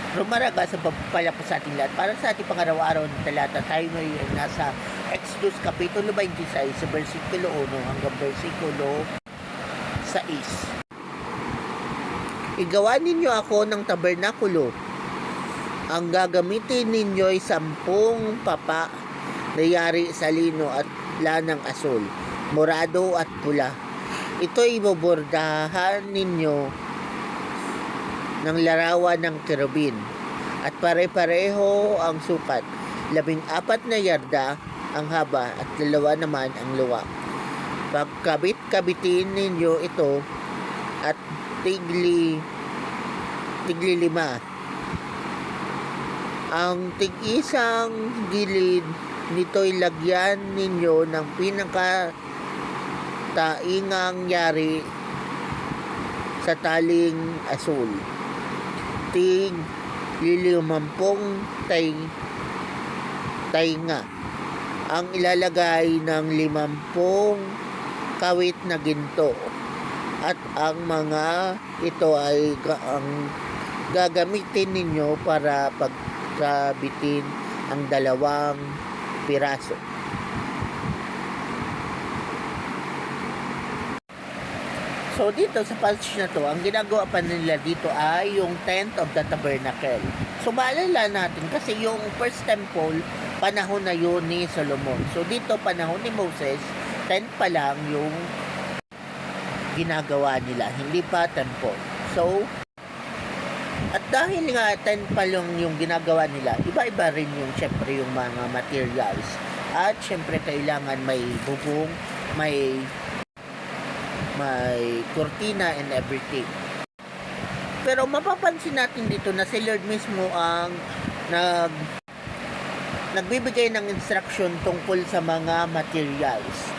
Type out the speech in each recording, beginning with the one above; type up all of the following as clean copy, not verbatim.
Rumaraga sa pagpapala po sa ating lahat. Para sa ating pangaraw-araw na talata, tayo ngayon ay nasa Exodus Kapitulo 26, sa versikulo 1 hanggang versikulo 6. Igawa ninyo ako ng tabernakulo. Ang gagamitin ninyo ay 10 papa na yari sa lino at lanang asul, morado at pula. Ito'y ibobordahan ninyo ng larawan ng kerubin at pare-pareho ang sukat, 14 na yarda ang haba at 2 naman ang luwak. Pagkabit-kabitin ninyo ito at tigli 5. Ang tig-isang gilid nito'y lagyan ninyo ng pinakataingang yari sa taling asul. Tig 50 tainga ang ilalagay ng 50 kawit na ginto, at ang mga ito ay ang gagamitin ninyo para pagkabitin ang 2 piraso. So dito sa passage na to, ang ginagawa pa nila dito ay yung tent of the tabernacle. So maalala natin kasi yung first temple, panahon na yun ni Solomon. So dito panahon ni Moses, tent pa lang yung ginagawa nila, hindi pa temple. So at dahil nga tent pa lang yung ginagawa nila, iba-iba rin yung syempre yung mga materials. At syempre kailangan may bubong, may cortina and everything. Pero mapapansin natin dito na si Lord mismo ang nagbibigay ng instruction tungkol sa mga materials.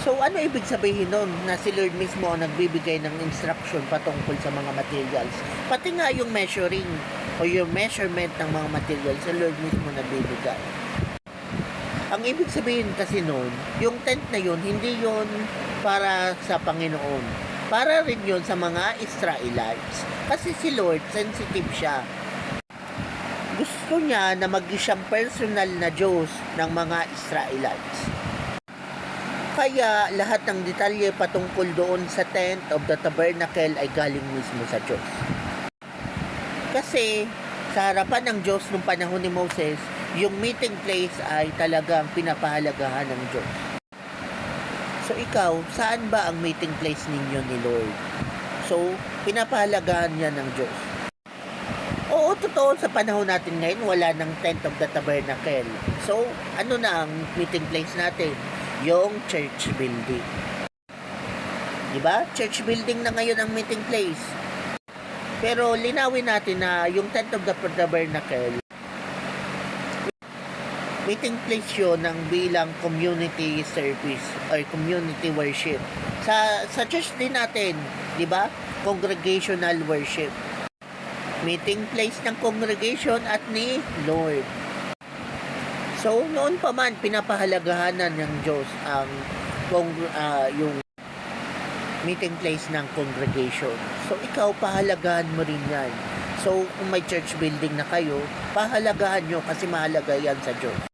So ano ibig sabihin nun na si Lord mismo ang nagbibigay ng instruction patungkol sa mga materials? Pati nga yung measuring o yung measurement ng mga materials, si Lord mismo nagbibigay. Ang ibig sabihin kasi nun, yung tent na yun, hindi yun para sa Panginoon. Para rin yun sa mga Israelites. Kasi si Lord, sensitive siya. Gusto niya na maging siyang personal na Diyos ng mga Israelites. Kaya lahat ng detalye patungkol doon sa tent of the tabernacle ay galing mismo sa Diyos. Kasi sa harapan ng Diyos nung panahon ni Moses, yung meeting place ay talagang pinapahalagahan ng Diyos. So ikaw, saan ba ang meeting place ninyo ni Lord? So, pinapahalagahan niya ng Diyos. Oo, totoo, sa panahon natin ngayon, wala ng tent of the tabernacle. So, ano na ang meeting place natin? Yung church building. Diba? Church building na ngayon ang meeting place. Pero linawin natin na yung tent of the tabernacle, meeting place yun ng bilang community service or community worship. Sa church din natin, di ba? Congregational worship. Meeting place ng congregation at ni Lord. So, noon pa man, pinapahalagahanan ng Diyos ang yung meeting place ng congregation. So, ikaw, pahalagahan mo rin yan. So, kung may church building na kayo, pahalagahan nyo kasi mahalaga yan sa Diyos.